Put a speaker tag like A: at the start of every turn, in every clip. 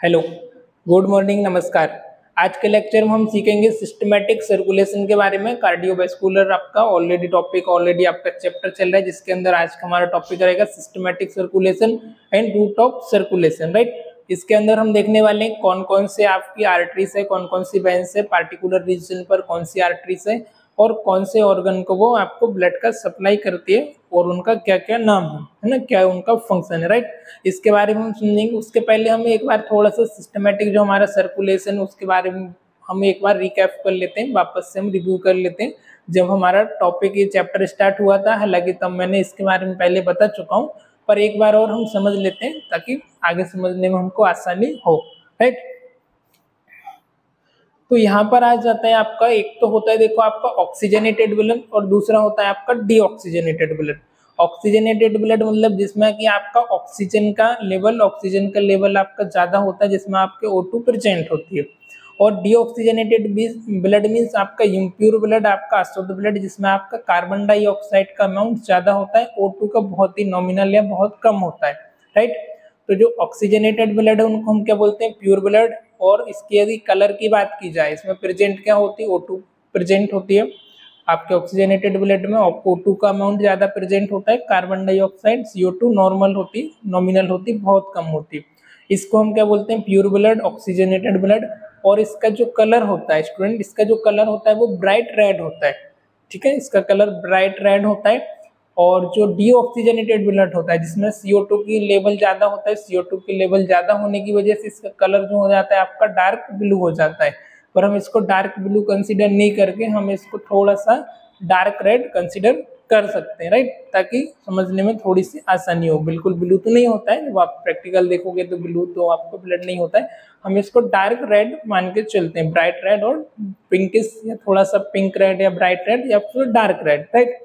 A: Hello, good morning, नमस्कार। आज के लेक्चर में हम सीखेंगे सिस्टमैटिक सर्कुलेशन के बारे में। कार्डियोवैस्कुलर आपका ऑलरेडी आपका चैप्टर चल रहा है, जिसके अंदर आज का हमारा टॉपिक रहेगा systematic circulation and root of circulation, right. इसके अंदर हम देखने वाले हैं कौन कौन से आपकी आर्टरीज है, कौन कौन सी वेन्स है, पार्टिकुलर रीजन पर कौन सी आर्टरीज है और कौन से ऑर्गन को वो आपको ब्लड का सप्लाई करती है और उनका क्या क्या नाम है ना, क्या उनका फंक्शन है, राइट। इसके बारे में हम समझेंगे। उसके पहले हम एक बार थोड़ा सा सिस्टमैटिक जो हमारा सर्कुलेशन उसके बारे में हम एक बार रिकैप कर लेते हैं, वापस से हम रिव्यू कर लेते हैं। जब हमारा टॉपिक ये चैप्टर स्टार्ट हुआ था, हालांकि तब मैंने इसके बारे में पहले बता चुका हूँ, पर एक बार और हम समझ लेते हैं ताकि आगे समझने में हमको आसानी हो, राइट। तो यहाँ पर आ जाता है आपका, एक तो होता है देखो आपका ऑक्सीजनेटेड ब्लड और दूसरा होता है आपका डीऑक्सीजनेटेड ब्लड। ऑक्सीजनेटेड ब्लड मतलब जिसमें कि आपका ऑक्सीजन का लेवल आपका ज्यादा होता है, जिसमें आपके O2 प्रेजेंट होती है। और डीऑक्सीजनेटेड ब्लड मीन्स आपका इम्प्योर ब्लड, आपका अशुद्ध ब्लड, जिसमें आपका कार्बन डाइऑक्साइड का अमाउंट ज्यादा होता है, O2 का बहुत ही नॉमिनल या बहुत कम होता है, राइट। तो जो ऑक्सीजनेटेड ब्लड है उनको हम क्या बोलते हैं, प्योर ब्लड। और इसकी यदि कलर की बात की जाए, इसमें प्रेजेंट क्या होती है, O2 प्रेजेंट होती है आपके ऑक्सीजनेटेड ब्लड में। O2 का अमाउंट ज्यादा प्रेजेंट होता है, कार्बन डाइऑक्साइड CO2 नॉर्मल होती, नॉमिनल होती, बहुत कम होती। इसको हम क्या बोलते हैं, प्योर ब्लड, ऑक्सीजनेटेड ब्लड। और इसका जो कलर होता है स्टूडेंट, इसका जो कलर होता है वो ब्राइट रेड होता है, ठीक है, इसका कलर ब्राइट रेड होता है। और जो डीऑक्सीजनेटेड ब्लड होता है, जिसमें CO2 की लेवल ज्यादा होता है, CO2 की लेवल ज्यादा होने की वजह से इसका कलर जो हो जाता है आपका डार्क ब्लू हो जाता है। पर हम इसको डार्क ब्लू कंसीडर नहीं करके हम इसको थोड़ा सा डार्क रेड कंसीडर कर सकते हैं, राइट, ताकि समझने में थोड़ी सी आसानी हो। बिल्कुल ब्लू तो नहीं होता है, जब आप प्रैक्टिकल देखोगे तो ब्लू तो आपको ब्लड नहीं होता है। हम इसको डार्क रेड मान के चलते हैं, ब्राइट रेड और पिंकिश या थोड़ा सा पिंक रेड या ब्राइट रेड या फिर डार्क रेड, राइट।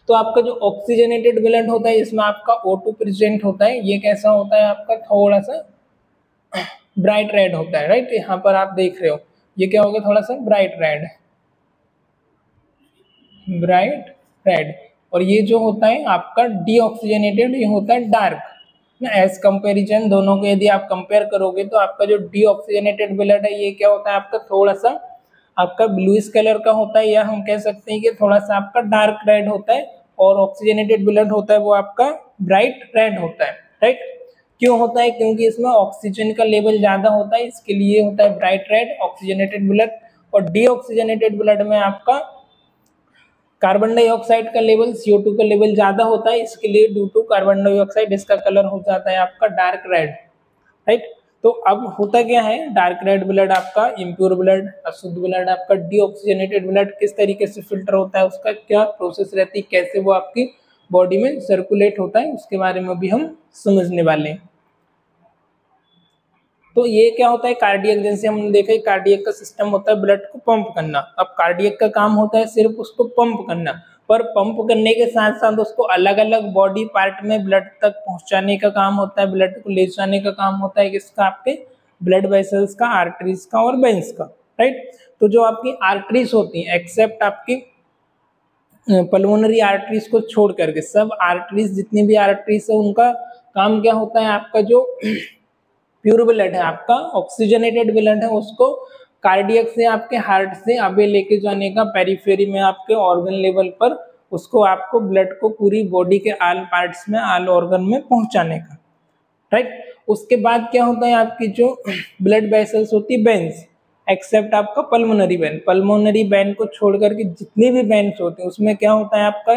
A: तो आपका जो ऑक्सीजनेटेड ब्लड होता है, इसमें आपका O2 प्रेजेंट होता है, ये कैसा होता है आपका थोड़ा सा ब्राइट रेड होता है, राइट। यहाँ पर आप देख रहे हो ये क्या हो गया, थोड़ा सा ब्राइट रेड। और ये जो होता है आपका डीऑक्सीजनेटेड, ये होता है डार्क ना। एज कंपेरिजन दोनों को यदि आप कंपेयर करोगे तो आपका जो डीऑक्सीजनेटेड ब्लड है ये क्या होता है आपका थोड़ा सा आपका ब्लूइश कलर का होता है, या हम कह सकते हैं कि थोड़ा सा आपका डार्क रेड होता है। और ऑक्सीजनेटेड ब्लड होता है वो आपका ब्राइट रेड होता है, राइट। क्यों होता है, क्योंकि इसमें ऑक्सीजन का लेवल ज्यादा होता है, इसके लिए होता है ब्राइट रेड ऑक्सीजनेटेड ब्लड। और डीऑक्सीजनेटेड ब्लड में आपका कार्बन डाइऑक्साइड का लेवल, CO2 का लेवल ज्यादा होता है, इसके लिए ड्यू टू कार्बन डाइऑक्साइड इसका कलर हो जाता है आपका डार्क रेड, राइट। तो अब होता क्या है, डार्क रेड ब्लड आपका इम्प्योर ब्लड, अशुद्ध ब्लड आपका डीऑक्सीजनेटेड ब्लड किस तरीके से फिल्टर होता है, उसका क्या प्रोसेस रहती है, कैसे वो आपकी बॉडी में सर्कुलेट होता है, उसके बारे में भी हम समझने वाले हैं। तो ये क्या होता है, कार्डियक, जैसे हमने देखा कार्डियक का सिस्टम होता है ब्लड को पंप करना। अब कार्डियक का काम होता है सिर्फ उसको पंप करना, पर पंप करने के साथ साथ उसको अलग अलग बॉडी पार्ट में ब्लड तक पहुंचाने का काम होता है, ब्लड को ले जाने का काम होता है किसका, आपके ब्लड वेसल्स का, आर्टरीज का और वेन्स का, राइट। तो जो आपकी आर्टरीज होती है, एक्सेप्ट आपकी पल्मोनरी आर्टरीज को छोड़ करके सब आर्टरीज, जितनी भी आर्टरीज है उनका काम क्या होता है, आपका जो प्योर ब्लड है, आपका ऑक्सीजनेटेड ब्लड है, उसको कार्डियक से आपके हार्ट से आगे लेके जाने का, पेरिफेरी में आपके ऑर्गन लेवल पर उसको आपको ब्लड को पूरी बॉडी के आल पार्ट्स में, आल ऑर्गन में पहुंचाने का, राइट। उसके बाद क्या होता है, आपकी जो ब्लड वेसल्स होती है, वेन्स, एक्सेप्ट आपका पल्मोनरी वेन को छोड़ करके जितने भी वेन्स होते हैं उसमें क्या होता है, आपका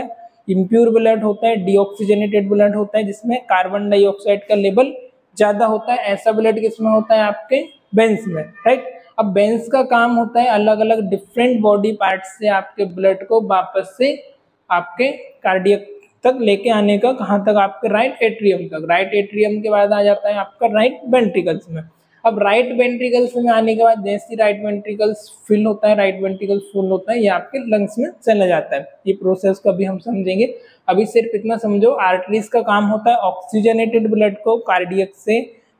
A: इम्प्योर ब्लड होता है, डीऑक्सीजनेटेड ब्लड होता है, जिसमें कार्बन डाइऑक्साइड का लेवल ज्यादा होता है। ऐसा ब्लड किसमें होता है, आपके वेन्स में, राइट। अब वेन्स का काम होता है अलग अलग डिफरेंट बॉडी पार्ट्स से आपके ब्लड को वापस से आपके कार्डियक तक लेके आने का, कहाँ तक, आपके राइट एट्रियम तक। राइट एट्रियम के बाद आ जाता है आपका राइट वेंट्रिकल्स में। अब राइट वेंट्रिकल्स में आने के बाद जैसे राइट वेंट्रिकल्स फिल होता है, राइट वेंट्रिकल्स फुल होता है, ये आपके लंग्स में चला जाता है। ये प्रोसेस को अभी हम समझेंगे। अभी सिर्फ इतना समझो, आर्टरीज का काम होता है ऑक्सीजनेटेड ब्लड को कार्डियक से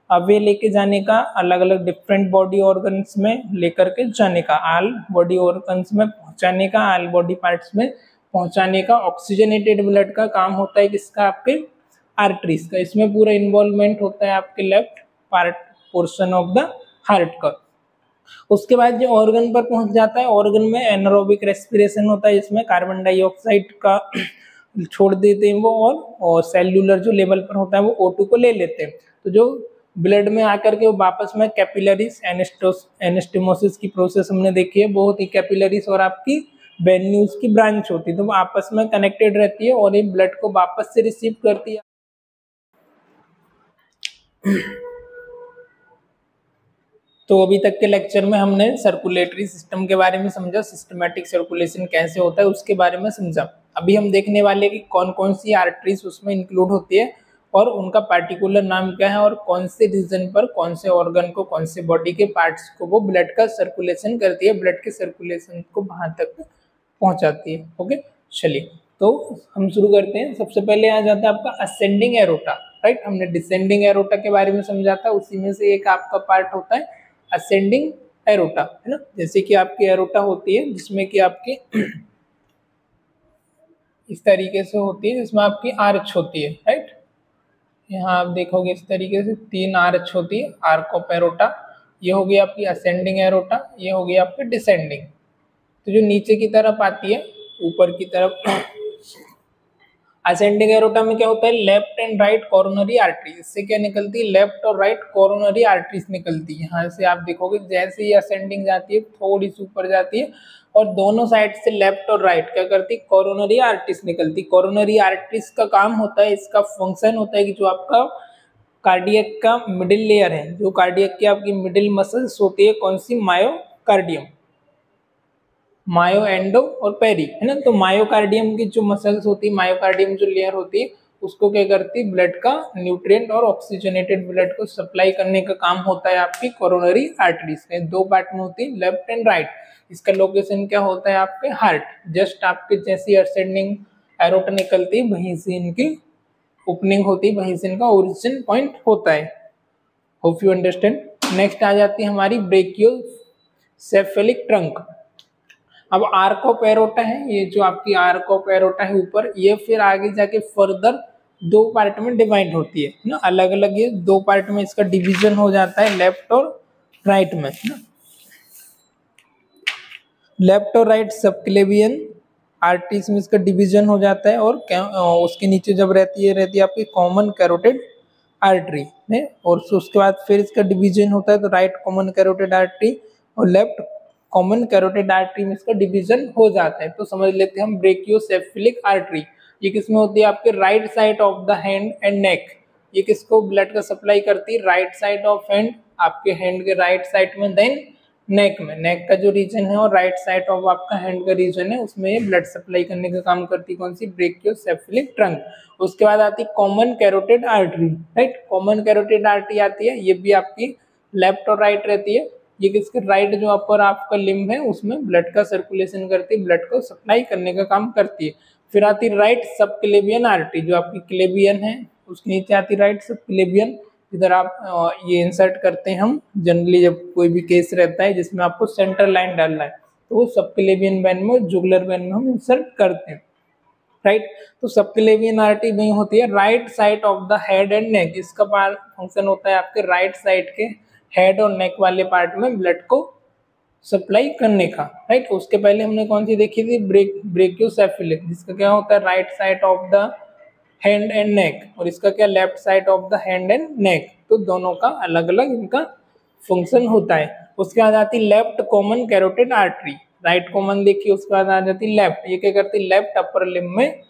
A: अवे लेके जाने का, अलग अलग डिफरेंट बॉडी ऑर्गन्स में लेकर के जाने का, आल बॉडी ऑर्गन्स में पहुंचाने का, आल बॉडी पार्ट्स में पहुंचाने का। ऑक्सीजनेटेड ब्लड का काम होता है किसका, आपके आर्टरीज का। इसमें पूरा इन्वॉल्वमेंट होता है आपके left part portion of the heart का। उसके बाद जो ऑर्गन पर पहुंच जाता है, ऑर्गन में एनारोबिक रेस्पिरेशन होता है, जिसमें कार्बन डाइऑक्साइड का छोड़ देते हैं वो, और सेल्यूलर जो लेवल पर होता है वो O2 को ले लेते हैं। तो जो ब्लड में आकर के वो वापस में कैपिलरीज एनास्टोमोसिस की प्रोसेस हमने देखी है, बहुत ही कैपिलरीज और आपकी वेन्यूज की ब्रांच होती है, तो वो आपस में कनेक्टेड रहती है और ये ब्लड को वापस से रिसीव करती है। तो अभी तक के लेक्चर में हमने सर्कुलेटरी सिस्टम के बारे में समझा, सिस्टमैटिक सर्कुलेशन कैसे होता है उसके बारे में समझा। अभी हम देखने वाले कि कौन कौन सी आर्टरीज उसमें इंक्लूड होती है और उनका पार्टिकुलर नाम क्या है, और कौन से रीजन पर कौन से ऑर्गन को, कौन से बॉडी के पार्ट्स को वो ब्लड का सर्कुलेशन करती है, ब्लड के सर्कुलेशन को वहां तक पहुंचाती है। ओके, चलिए तो हम शुरू करते हैं। सबसे पहले आ जाता है आपका असेंडिंग एरोटा, राइट। हमने डिसेंडिंग एरोटा के बारे में समझा था, उसी में से एक आपका पार्ट होता है असेंडिंग एरोटा, है ना। जैसे कि आपकी एरोटा होती है जिसमें कि आपकी इस तरीके से होती है, जिसमें आपकी आर्च होती है, राइट। यहाँ आप देखोगे इस तरीके से 3 आर्च होती है, आर्क ऑफ एरोटा। ये हो गई आपकी असेंडिंग एरोटा, ये हो गई आपकी डिसेंडिंग। तो जो नीचे की तरफ आती है, ऊपर की तरफ असेंडिंग एरोटा में क्या होता है, left and right coronary artery, इससे क्या निकलती है, लेफ्ट और राइट कोरोनरी आर्टरीज निकलती है। यहाँ से आप देखोगे जैसे ही असेंडिंग जाती है थोड़ी सी ऊपर जाती है और दोनों साइड से लेफ्ट और राइट क्या करती है, कोरोनरी आर्टरीज निकलती। कोरोनरी आर्टरीज का काम होता है, इसका फंक्शन होता है कि जो आपका कार्डियक का मिडिल लेयर है, जो कार्डियक की आपकी मिडिल मसल्स होती है, कौन सी, मायोकार्डियम, मायो, एंडो और पेरी, है ना। तो मायोकार्डियम की जो मसल्स होती है, मायोकार्डियम जो लेयर होती है, उसको क्या करती है, ब्लड का न्यूट्रिएंट और ऑक्सीजनेटेड ब्लड को सप्लाई करने का काम होता है आपकी कोरोनरी आर्टरीज में। 2 पार्ट में होती है, लेफ्ट एंड राइट। इसका लोकेशन क्या होता है आपके हार्ट, जस्ट आपके जैसी असेंडिंग एरोटा निकलती है वहीं से इनकी ओपनिंग होती है, वहीं से इनका ओरिजिन पॉइंट होता है। Hope you understand. नेक्स्ट आ जाती है हमारी ब्रेकियोसेफेलिक ट्रंक। अब आर्क ऑफ एरोटा है, ये जो आपकी आर्क ऑफ एरोटा है ऊपर, ये फिर आगे जाके फर्दर 2 पार्ट में डिवाइड होती है ना, अलग अलग ये 2 पार्ट में इसका डिवीजन हो जाता है, लेफ्ट और राइट में ना। लेफ्ट और राइट सबक्लेवियन आर्टरीज में इसका डिवीजन हो जाता है, और उसके नीचे जब रहती है आपकी कॉमन कैरोटिड आर्टरी में, और उसके बाद फिर इसका डिवीजन होता है, तो राइट कॉमन कैरोटिड आर्टरी और लेफ्ट कॉमन कैरोटिड आर्टरी में इसका डिवीजन हो जाता है। तो समझ लेते हैं हम ब्रेकियोसेफेलिक आर्टरी, ये किसमें होती है, आपके right side of the hand and neck. ये किसको ब्लड का सप्लाई करती है, राइट साइड ऑफ हैंड, आपके हैंड के राइट साइड में, देन नेक में। नेक का जो रीजन है और राइट साइड ऑफ आपका हैंड का रीजन है, उसमें ये ब्लड सप्लाई करने का काम करती है, कौन सी, ब्रेकियोसेफेलिक ट्रंक। उसके बाद आती है common carotid artery, right. Common carotid artery आती है, ये भी आपकी लेफ्ट और राइट रहती है। ये किसके, राइट जो अपर आपका लिम्ब है उसमें ब्लड का सर्कुलेशन करती है, ब्लड को सप्लाई करने का काम करती है। फिर आती है राइट सबक्लेवियन आर्टरी, जो आपकी क्लेवियन है उसके नीचे आती है राइट सबक्लेवियन। इधर आप ये इंसर्ट करते हैं हम जनरली जब कोई भी केस रहता है जिसमें आपको सेंटर लाइन डालना है, तो वो सबक्लेवियन वेन में, जुगुलर वेन में हम इंसर्ट करते हैं, राइट। तो सबक्लेवियन आर्टरी वही होती है right side of the head and neck. इसका फंक्शन होता है आपके राइट साइड के हेड और नेक वाले पार्ट में ब्लड को सप्लाई करने का, राइट। उसके पहले हमने कौन सी देखी थी, ब्रेकियोसेफेलिक, जिसका क्या होता है right side of the hand and neck, और इसका क्या, left side of the hand and neck. तो दोनों का अलग अलग इनका फंक्शन होता है। उसके बाद आती left common carotid artery, right common देखिए, उसके बाद आ जाती लेफ्ट, ये क्या करती है, लेफ्ट अपर लिम्ब में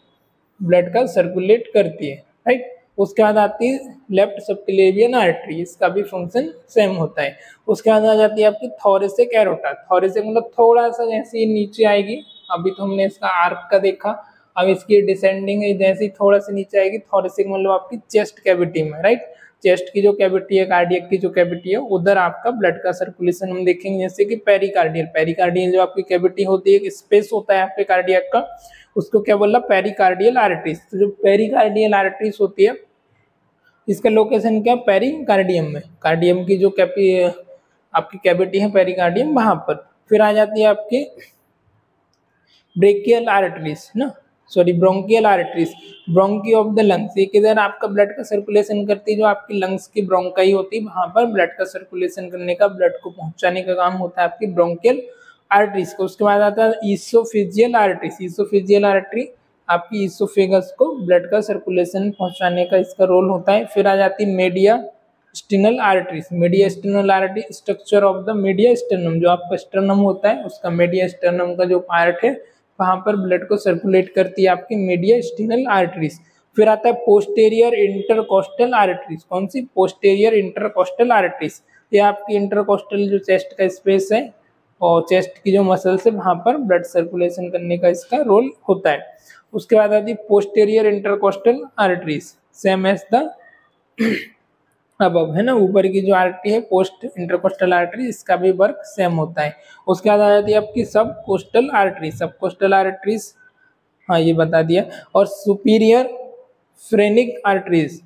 A: ब्लड का सर्कुलेट करती है, राइट। उसके बाद आती है लेफ्ट सबक्लेवियन आर्टरी, इसका भी फंक्शन सेम होता है। उसके बाद आ जाती है आपकी थोरेसिक एरोटा। थोरेसिक मतलब थोड़ा सा जैसे नीचे आएगी, अभी तो हमने इसका आर्क का देखा, अब इसकी डिसेंडिंग है, जैसे ही थोड़ा सा नीचे आएगी। थोरेसिक मतलब आपकी चेस्ट कैविटी में, राइट। चेस्ट की जो कैविटी है, कार्डियक की जो कैविटी है, उधर आपका ब्लड का सर्कुलेशन हम देखेंगे। जैसे कि पेरिकार्डियल, पेरिकार्डियल जो आपकी कैविटी होती है, एक स्पेस होता है आपके कार्डियक का, उसको क्या बोला, पेरिकार्डियल आर्टरीज। तो जो पेरिकार्डियल आर्टरीज होती है, इसका लोकेशन क्या, पेरिकार्डियम में, कार्डियम की जो आपकी कैविटी है पेरिकार्डियम, वहां पर। फिर आ जाती है आपकी ब्रेकियल आर्टरीज ना, sorry bronchial arteries, bronchi of the lungs, ये किधर आपका ब्लड का सर्कुलेशन करती है, जो आपकी लंग्स की ब्रोंकाई होती है वहां पर ब्लड का सर्कुलेशन करने का, ब्लड को पहुंचाने का काम होता है आपकी ब्रोंकियल आर्टरीज को। उसके बाद आता है ईसोफेजियल आर्टरीज, ईसोफेजियल आर्टरी आपकी ईसोफेगस को ब्लड का सर्कुलेशन पहुंचाने का इसका रोल होता है। फिर आ जाती है mediastinal arteries, mediastinal artery structure of the mediastinum, जो आपका स्टर्नम होता है उसका मीडियास्टर्नम का जो पार्ट है वहां पर ब्लड को सर्कुलेट करती है आपकी मीडियास्टिनल आर्टरीज। फिर आता है पोस्टेरियर इंटरकोस्टल आर्टरीज, कौन सी, पोस्टेरियर इंटरकोस्टल आर्टरीज, ये आपकी इंटरकोस्टल जो चेस्ट का स्पेस है और चेस्ट की जो मसल्स है वहां पर ब्लड सर्कुलेशन करने का इसका रोल होता है। उसके बाद आती है posterior intercostal arteries, same as the अब है ना, ऊपर की जो आर्टरी है पोस्ट इंटरकोस्टल आर्टरी, इसका भी वर्क सेम होता है। उसके बाद आ जाती है आपकी सब कोस्टल आर्टरी, सब कोस्टल आर्टरीज, हाँ ये बता दिया। और superior phrenic arteries,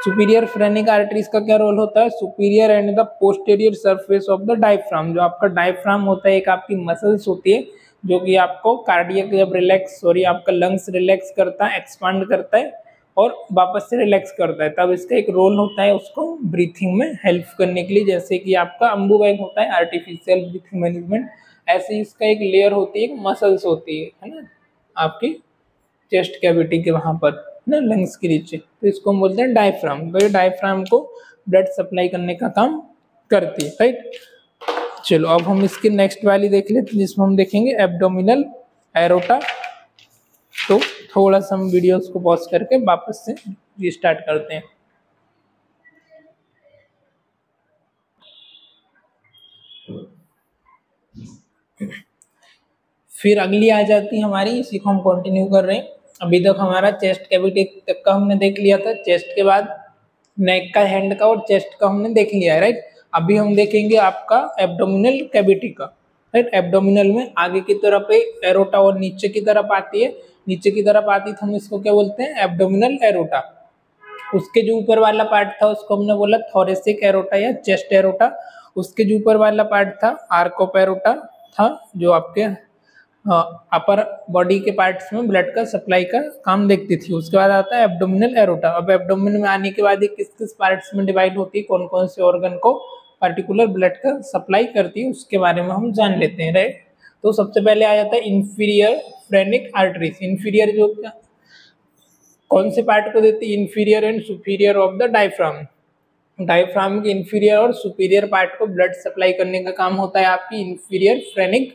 A: superior phrenic arteries का क्या रोल होता है, superior and the posterior surface of the diaphragm, जो आपका डायफ्राम होता है एक आपकी मसल्स होती है जो कि आपको कार्डियक जब रिलैक्स, सॉरी आपका लंग्स रिलैक्स करता है, एक्सपांड करता है और वापस से रिलैक्स करता है, तब इसका एक रोल होता है उसको ब्रीथिंग में हेल्प करने के लिए, जैसे कि आपका अम्बू बैग होता है आर्टिफिशियल ब्रीथिंग मैनेजमेंट, ऐसे ही इसका एक लेयर होती है, मसल्स होती है ना आपकी चेस्ट कैविटी के वहां पर ना, लंग्स के नीचे, तो इसको हम बोलते हैं डायफ्राम। तो ये डायफ्राम को ब्लड सप्लाई करने का काम करती है, राइट। चलो अब हम इसकी नेक्स्ट वाली देख लेते हैं जिसमें हम देखेंगे एब्डोमिनल एरोटा। तो थोड़ा सा हम वीडियोस को पॉज करके वापस से रिस्टार्ट करते हैं। फिर अगली आ जाती है हमारी, इसी को हम कंटिन्यू कर रहे हैं। अभी तक हमारा चेस्ट कैविटी तक का हमने देख लिया था, चेस्ट के बाद नेक का, हैंड का और चेस्ट का हमने देख लिया है, राइट। अभी हम देखेंगे आपका एब्डोमिनल कैविटी का, राइट। एब्डोमिनल में आगे की तरफ एक एरोटा और नीचे की तरफ आती है, नीचे की तरफ आती तो हम इसको क्या बोलते हैं, एब्डोमिनल एरोटा। उसके जो ऊपर वाला पार्ट था उसको हमने बोला थोरेसिक एरोटा या चेस्ट एरोटा। उसके जो ऊपर वाला पार्ट था आर्क ऑफ एरोटा था, जो आपके अपर बॉडी के पार्ट्स में ब्लड का सप्लाई का काम देखती थी। उसके बाद आता है एब्डोमिनल एरोटा। अब एब्डोमिनल में आने के बाद ये किस किस पार्ट्स में डिवाइड होती है, कौन कौन से ऑर्गन को पर्टिकुलर ब्लड का सप्लाई करती है, उसके बारे में हम जान लेते हैं, राइट। तो सबसे पहले आ जाता है इंफीरियर फ्रेनिक आर्टरीज। इंफीरियर जो कौन से पार्ट को देती है, inferior and superior of the diaphragm. Diaphragm के इंफीरियर और सुपीरियर पार्ट को ब्लड सप्लाई करने का काम होता है आपकी इंफीरियर फ्रेनिक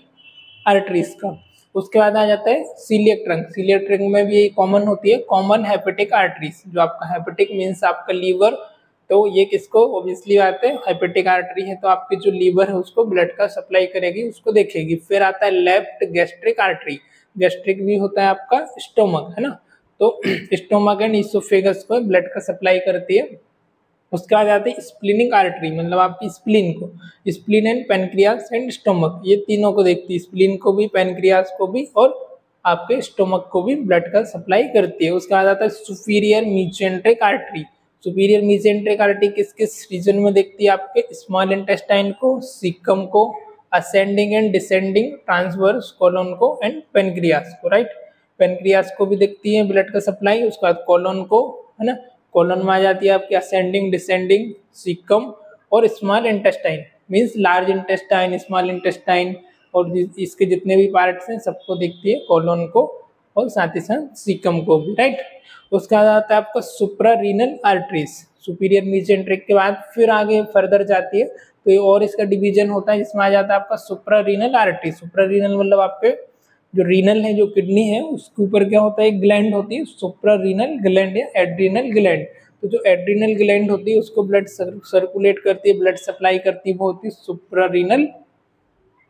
A: आर्टरीज का। उसके बाद आ जाता है सीलियक ट्रंक। सीलियक ट्रंक में भी कॉमन होती है कॉमन हेपेटिक आर्टरीज, जो आपका हेपेटिक मीन्स आपका लीवर, तो ये किसको ऑब्वियसली बात है हेपेटिक आर्टरी है तो आपकी जो लीवर है उसको ब्लड का सप्लाई करेगी, उसको देखेगी। फिर आता है लेफ्ट गैस्ट्रिक आर्टरी। गैस्ट्रिक भी होता है आपका स्टोमक, है ना, तो स्टोमक एंड इसोफेगस को ब्लड का सप्लाई करती है। उसके बाद आते हैं स्प्लीनिक आर्टरी, मतलब आपकी स्प्लीन को, spleen and pancreas and stomach, ये तीनों को देखती है, स्प्लीन को भी, पेनक्रियास को भी और आपके स्टोमक को भी ब्लड का सप्लाई करती है। उसके बाद आता है superior mesenteric artery. Superior mesenteric artery किस किस रीजन में देखती है, आपके स्मॉल इंटेस्टाइन को, सीकम को, ascending and descending transverse colon को एंड पेनक्रियास को, राइट। पेनक्रियास को भी देखती है ब्लड का सप्लाई। उसके बाद कोलोन को, है ना, कोलन में आ जाती है आपकी असेंडिंग, डिसेंडिंग, सीकम और small intestine, means large intestine, small intestine और इसके जितने भी पार्ट्स हैं सबको देखती है, कोलन को और साथ ही साथ सीकम को भी, राइट। उसका आता है आपका सुप्रारीनल आर्टरीज। सुपीरियर मीसेंट्रिक के बाद फिर आगे फर्दर जाती है तो ये और इसका डिवीजन होता है जिसमें आ जाता है आपका सुप्रारीनल आर्टरी। सुप्रारीनल मतलब आपके जो रीनल है, जो किडनी है, उसके ऊपर क्या होता है, एक ग्लैंड होती है सुप्रारीनल ग्लैंड या एड्रीनल ग्लैंड। तो जो एड्रीनल ग्लैंड होती है उसको ब्लड सर्कुलेट करती है, ब्लड सप्लाई करती है, वो होती है सुप्रारीनल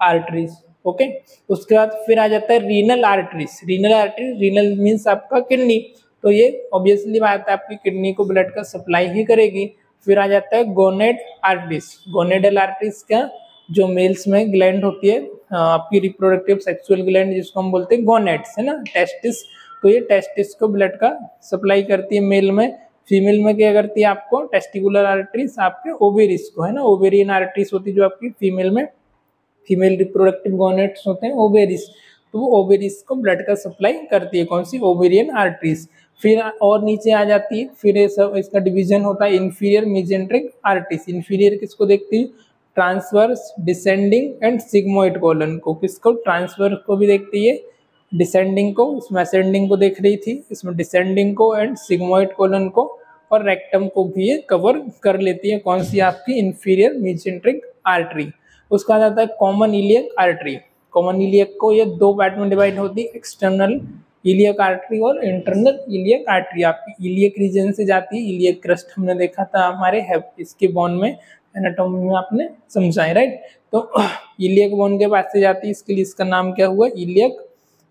A: आर्टरीज, ओके। उसके बाद फिर आ जाता है renal arteries. Renal arteries, renal means आपका किडनी, तो ये ऑब्वियसली बात है आपकी किडनी को ब्लड का सप्लाई ही करेगी। फिर आ जाता है गोनेड आर्टरीज। गोनेडल आर्टरीज क्या, जो मेल्स में ग्लैंड होती है आपकी रिप्रोडक्टिव सेक्सुअल ग्लैंड, जिसको हम बोलते हैं गोनेड्स, है ना, टेस्टिस, तो ये टेस्टिस को ब्लड का सप्लाई करती है मेल में। फीमेल में क्या करती है आपको, टेस्टिकुलर आर्टरीज आपके ओवेरीज को, है ना, ओवेरियन आर्टरीज होती है जो आपकी फीमेल में, फीमेल रिप्रोडक्टिव गोनेड्स होते हैं ओवेरीज, तो वो ओवेरीज को ब्लड का सप्लाई करती है, कौन सी, ओवेरियन आर्टरीज। फिर और नीचे आ जाती है, फिर ये सब इसका डिवीजन होता है इंफीरियर मेजेंट्रिक आर्टरीज। इंफीरियर किसको देखती है, transverse, descending and sigmoid colon को। किसको, ट्रांसवर्स को भी देखती है, डिसेंडिंग को, इसमें असेंडिंग को देख रही थी, इसमें डिसेंडिंग को एंड सिग्मोइड कॉलन को और रेक्टम को भी ये कवर कर लेती है, कौन सी, आपकी इंफीरियर मेजेंट्रिक आर्टरी। उसका आता है common iliac artery. Common iliac को ये दो पार्ट में डिवाइड होती है, एक्सटर्नल इलियक आर्टरी और इंटरनल इलियक आर्टरी। आपकी इलियक रीजन से जाती है, इलियक क्रस्ट हमने देखा था हमारे इसके बोन में, एनाटॉमी में आपने समझा है, राइट। तो इलियक बोन के पास से जाती है, इसके लिए इसका नाम क्या हुआ, इलियक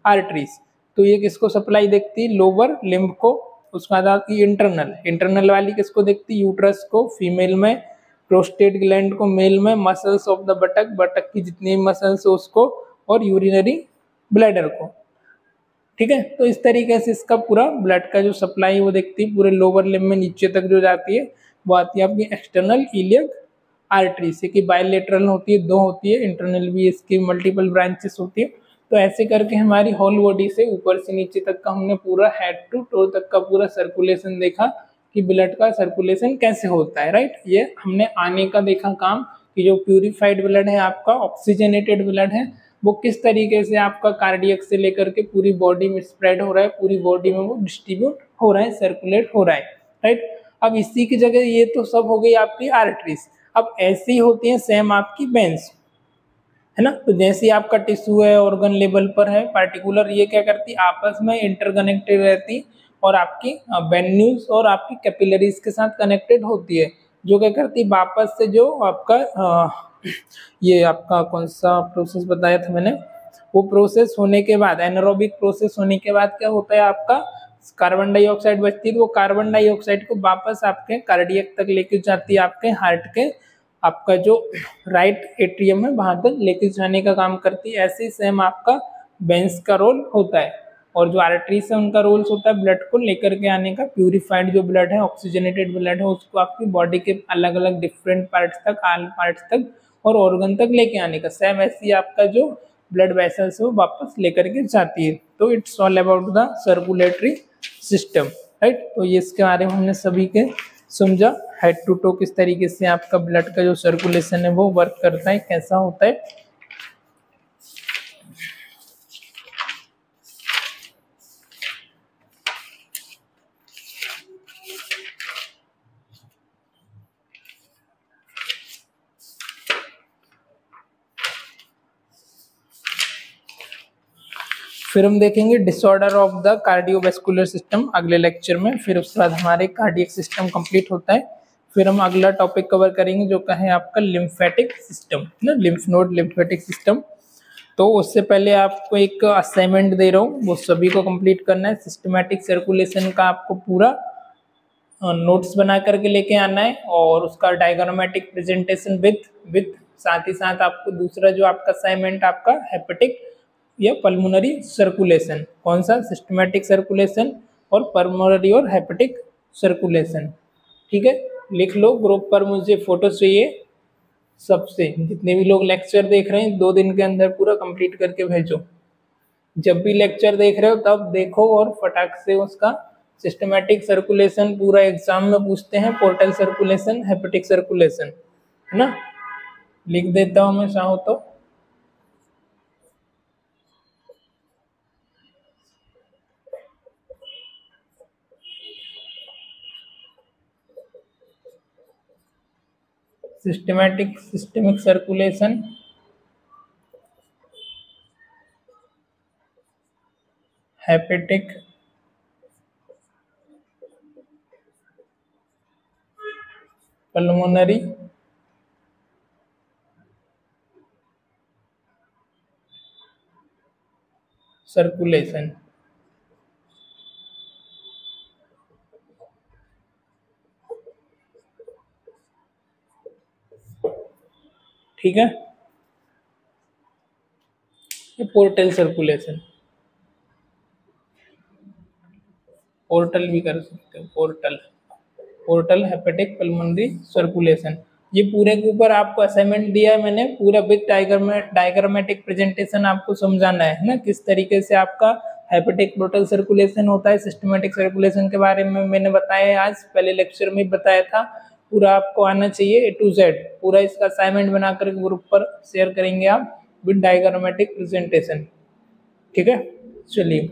A: आर्टरीज। तो ये किसको सप्लाई देखती है, लोअर लिम्ब को। उसके बाद आती है इंटरनल। इंटरनल वाली किसको देखती है, यूट्रस को फीमेल में, प्रोस्टेट ग्लैंड को मेल में, मसल्स ऑफ द बटक, बटक की जितनी मसल्स है उसको, और यूरिनरी ब्लैडर को। ठीक है, तो इस तरीके से इसका पूरा ब्लड का जो सप्लाई वो देखती है, पूरे लोअर लिम्ब में नीचे तक जो जाती है वो आती है आपकी एक्सटर्नल इलियक आर्टरी से, कि बायलेटरल होती है, दो होती है, इंटरनल भी इसकी मल्टीपल ब्रांचेस होती है। तो ऐसे करके हमारी होल बॉडी से ऊपर से नीचे तक का हमने पूरा हेड टू टो तक का पूरा सर्कुलेशन देखा कि ब्लड का सर्कुलेशन कैसे होता है, राइट। ये हमने आने का देखा काम कि जो प्यूरिफाइड ब्लड है आपका, ऑक्सीजनेटेड ब्लड है, वो किस तरीके से आपका कार्डियक से लेकर के पूरी बॉडी में स्प्रेड हो रहा है, पूरी बॉडी में वो डिस्ट्रीब्यूट हो रहा है, सर्कुलेट हो रहा है, राइट। अब इसी की जगह ये तो सब हो गई आपकी आर्टरीज। अब ऐसी होती है सेम आपकी वेन्स, है ना। तो जैसे आपका टिश्यू है ऑर्गन लेवल पर है पार्टिकुलर, ये क्या करती, आपस में इंटरकनेक्टेड रहती और आपकी वेन्यूज और आपकी कैपिलरीज के साथ कनेक्टेड होती है, जो क्या करती, वापस से जो आपका ये आपका कौन सा प्रोसेस बताया था मैंने, वो प्रोसेस होने के बाद, एनारोबिक प्रोसेस होने के बाद क्या होता है, आपका कार्बन डाइऑक्साइड बचती है, तो वो कार्बन डाइऑक्साइड को वापस आपके कार्डियक तक लेके जाती है, आपके हार्ट के आपका जो राइट एट्रियम है वहां तक लेके जाने का काम करती है। ऐसे ही सेम आपका वेंस का रोल होता है, और जो आर्टरीज है उनका रोल्स होता है ब्लड को लेकर के आने का, प्यूरिफाइड जो ब्लड है, ऑक्सीजनेटेड ब्लड है, उसको आपकी बॉडी के अलग अलग डिफरेंट पार्ट्स तक, आल पार्ट्स तक और ऑर्गन तक लेके आने का। सेम ऐसी आपका जो ब्लड वेसल्स है वो वापस लेकर के जाती है। तो it's all about the circulatory system, right. तो ये इसके बारे में हमने सभी के समझा, हेड टू टो किस तरीके से आपका ब्लड का जो सर्कुलेशन है वो वर्क करता है, कैसा होता है। फिर हम देखेंगे disorder of the cardiovascular system अगले लेक्चर में। फिर उसके बाद हमारे कार्डियक सिस्टम कंप्लीट होता है। फिर हम अगला टॉपिक कवर करेंगे जो कहे आपका लिम्फेटिक सिस्टम, ना, लिम्फ नोड लिम्फेटिक सिस्टम। तो उससे पहले आपको एक असाइनमेंट दे रहा हूँ, वो सभी को कंप्लीट करना है। सिस्टमैटिक सर्कुलेशन का आपको पूरा नोट्स बना करके लेके आना है, और उसका डायग्रामेटिक प्रेजेंटेशन विथ साथ ही साथ आपको दूसरा जो आपका असाइनमेंट आपका हेपेटिक या पल्मोनरी सर्कुलेशन, कौन सा, सिस्टमैटिक सर्कुलेशन और पल्मोनरी और हेपेटिक सर्कुलेशन। ठीक है, लिख लो, ग्रुप पर मुझे फोटो चाहिए सबसे, जितने भी लोग लेक्चर देख रहे हैं 2 दिन के अंदर पूरा कंप्लीट करके भेजो। जब भी लेक्चर देख रहे हो तब देखो और फटाक से उसका सिस्टमैटिक सर्कुलेशन पूरा एग्जाम में पूछते हैं, पोर्टल सर्कुलेशन, हेपेटिक सर्कुलेशन, है ना। लिख देता हूँ मैं चाहो तो। Systemic circulation, hepatic pulmonary circulation. ठीक है, ये पोर्टल सर्कुलेशन, पोर्टल भी कर सकते हो, पोर्टल हेपेटिक पल्मोनरी सर्कुलेशन। ये पूरे के ऊपर आपको असाइनमेंट दिया है मैंने, पूरा विद डायग्रामेटिक प्रेजेंटेशन आपको समझाना है ना, किस तरीके से आपका हेपेटिक पोर्टल सर्कुलेशन होता है। सिस्टमेटिक सर्कुलेशन के बारे में मैंने बताया है, आज पहले लेक्चर में बताया था। पूरा आपको आना चाहिए A to Z, पूरा इसका असाइनमेंट बनाकर ग्रुप पर शेयर करेंगे आप विद डायग्रामेटिक प्रेजेंटेशन, ठीक है। चलिए,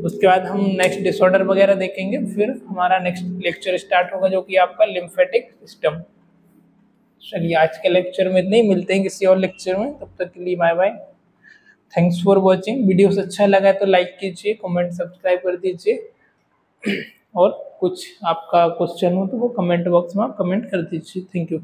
A: उसके बाद हम नेक्स्ट डिसऑर्डर वगैरह देखेंगे, फिर हमारा नेक्स्ट लेक्चर स्टार्ट होगा जो कि आपका लिम्फेटिक सिस्टम। चलिए, आज के लेक्चर में इतने ही, मिलते हैं किसी और लेक्चर में, तब तक के लिए bye bye. Thanks for watching. Video अच्छा लगा है तो लाइक कीजिए, कमेंट सब्सक्राइब कर दीजिए और कुछ आपका क्वेश्चन हो तो वो कमेंट बॉक्स में आप कमेंट कर दीजिए। Thank you.